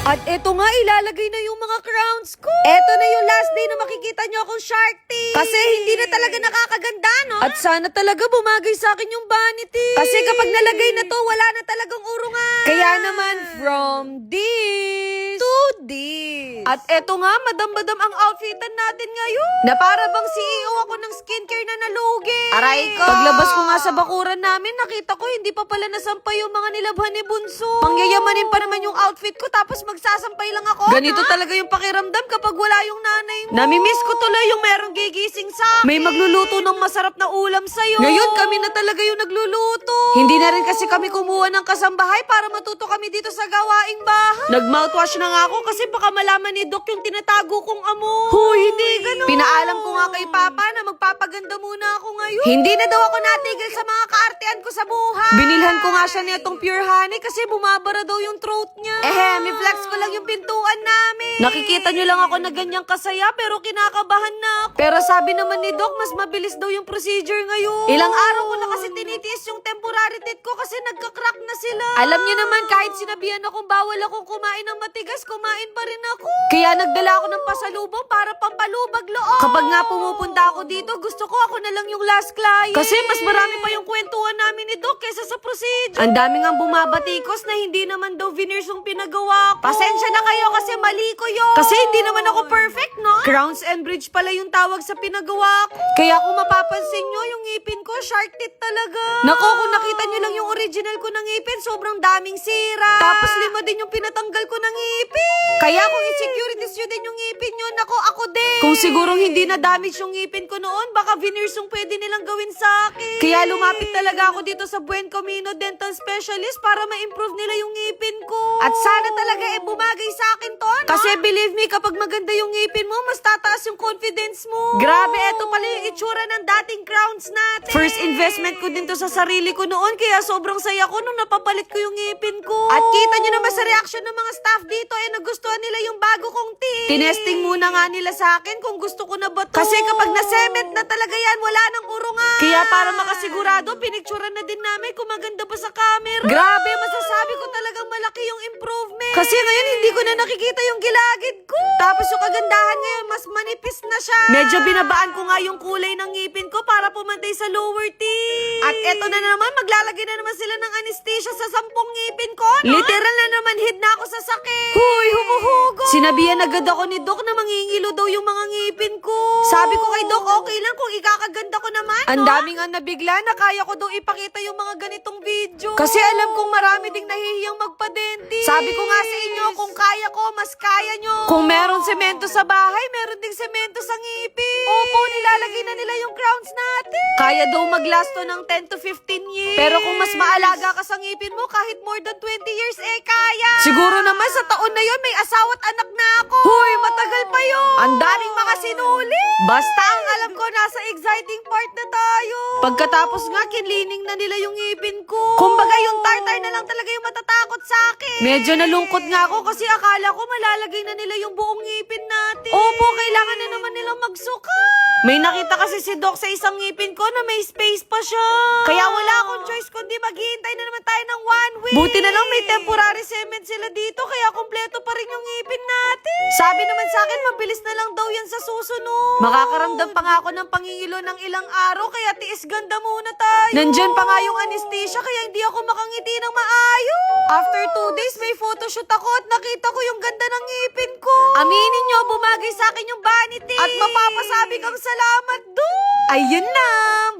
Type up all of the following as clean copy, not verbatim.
At eto nga, ilalagay na yung mga crowns ko. Eto na yung last day na makikita nyo akong Shark Tank. Kasi hindi na talaga nakakaganda, no? At sana talaga bumagay sa akin yung vanity. Kasi kapag nalagay na to, wala na talagang urungan. Kaya naman, from this to this. At eto nga, madam-madam ang outfitan natin ngayon. Na para bang CEO ako ng skincare na nalugi. Aray ko. Paglabas ko nga sa bakuran namin, nakita ko hindi pa pala nasampay yung mga nilabhan ni Bunso. Pangyayamanin pa naman yung outfit ko tapos magsasampay lang ako. Ganito talaga yung pakiramdam kapag wala yung nanay mo. Namimiss ko tuloy yung merong gigising sa may magluluto ng masarap na ulam sa'yo. Ngayon kami na talaga yung nagluluto. Hindi na rin kasi kami kumuha ng kasambahay para matuto kami dito sa gawaing bahay. Nag-mouthwash na nga ako kasi baka malaman ni Doc yung tinatago kong amo. Huy, hindi ganun. Pinaalam ko nga kay Papa na magpapaganda muna ako ngayon. Hindi na daw ako natigil sa mga kaartean ko sa buhay. Binilhan ko nga siya nitong pure honey kasi bumabara daw yung throat niya. May flex ko lang yung pintuan namin. Nakikita niyo lang ako na ganyang kasaya pero kinakabahan na ako. Pero sabi naman ni Doc, mas mabilis daw yung procedure ngayon. Ilang araw ko na kasi tinitiis yung temporary teeth ko kasi nagka-crack na sila. Alam niyo naman, kahit sinabihan akong bawal akong kumain ng matigas, kumain pa rin ako. Kaya nagdala ako ng pasalubong para pampalubag loob. Kapag nga pumupunta ako dito, gusto ko ako na lang yung last client. Kasi mas marami pa yung kwentuhan namin ni Doc kesa sa procedure. Ang daming ang bumabatikos na hindi naman daw veneers yung pinagawa ko. Pasensya na kayo kasi mali ko yun. Kasi hindi naman ako perfect, no? Crowns and bridge pala yung tawag sa pinagawa ko. Kaya kung mapapansin nyo, yung ngipin ko, shark teeth talaga. Nako, kung nakita nyo lang yung original ko ng ngipin, sobrang daming sira. Tapos lima din yung pinatanggal ko ng ngipin. Kaya kung insecurities nyo din yung ngipin nyo, nako, ako din. Kung sigurong hindi na damage yung ngipin ko noon, baka veneers yung pwede nilang gawin sa akin. Kaya lumapit talaga ako dito sa Buen Camino Dental Specialist para ma-improve nila yung ngipin ko. At sana talaga bumagay sa akin to, no? Kasi believe me, kapag maganda yung ngipin mo, mas tataas yung confidence mo. Grabe, eto pala yung itsura ng dating crowns natin. First investment ko din to sa sarili ko noon, kaya sobrang saya ko nung napapalit ko yung ngipin ko. At kita nyo naman sa reaction ng mga staff dito, nagustuhan nila yung bago kong teeth. Tinesting muna nga nila sa akin kung gusto ko na ba to. Kasi kapag na-cement na talaga yan, wala nang urungan. Kaya para makasigurado, pinicturan na din namin kung maganda ba sa camera. Grabe, masasabi ko talagang malaki yung improvement. Kasi ngayon, hindi ko na nakikita yung gilagid ko. Tapos yung kagandahan ngayon, mas manipis na siya. Medyo binabaan ko nga yung kulay ng ngipin ko para pumantay sa lower teeth. At eto na naman, maglalagay na naman sila ng anesthesia sa 10 ngipin ko, no? Literal na naman, hid na ako sa sakit. Huy, humuhugo. Sinabihan agad ako ni Doc na mangingilo daw yung mga ngipin ko. Sabi ko kay Doc, okay lang kung ikakaganda ko naman, no? Ang dami nga nabigla na kaya ko daw ipakita yung mga ganitong video. Kasi alam kong marami ding nahihiyang magpa-dentist. Sabi ko nga sa inyo, kung kaya ko, mas kaya nyo. Kung meron semento sa bahay, meron ding semento sa ngipin. Opo, nilalagay na nila yung crowns natin. Kaya daw mag-last to ng 10 to 15 years. Pero kung mas maalaga ka sa ngipin mo, kahit more than 20 years, kaya. Siguro naman sa taon na yon may asawa at anak na ako. Huy, matagal pa yun. Ang daming mga sinuli. Basta ang alam ko, nasa exciting part na tayo. Pagkatapos nga, kinlining na nila yung ngipin ko. Kumbaga yung tartar na lang talaga yung matatakot sa akin. Medyo nalungkot nga ako kasi akala ko malalagay na nila yung buong ngipin natin. Opo, kailangan na naman nilang magsuka. May nakita kasi si Doc sa isang ngipin ko na may space pa siya. Kaya wala akong choice kundi maghihintay na naman tayo ng 1 week. Buti na lang may temporary cement sila dito kaya kumpleto pa rin yung ngipin natin. Sabi naman sa akin, mabilis na lang daw yan sa susunod. Makakaramdam pa nga ako ng pangingilo ng ilang araw kaya tiis ganda muna tayo. Nandyan pa nga yung anesthesia kaya hindi ako makangiti ng maayos. After 2 days, may photoshoot ako at nakita ko yung ganda ng ngipin ko. Aminin nyo, bumagay sa akin yung vanity. At mapapasabi kang salamat doon. Ayun na,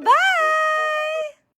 bye!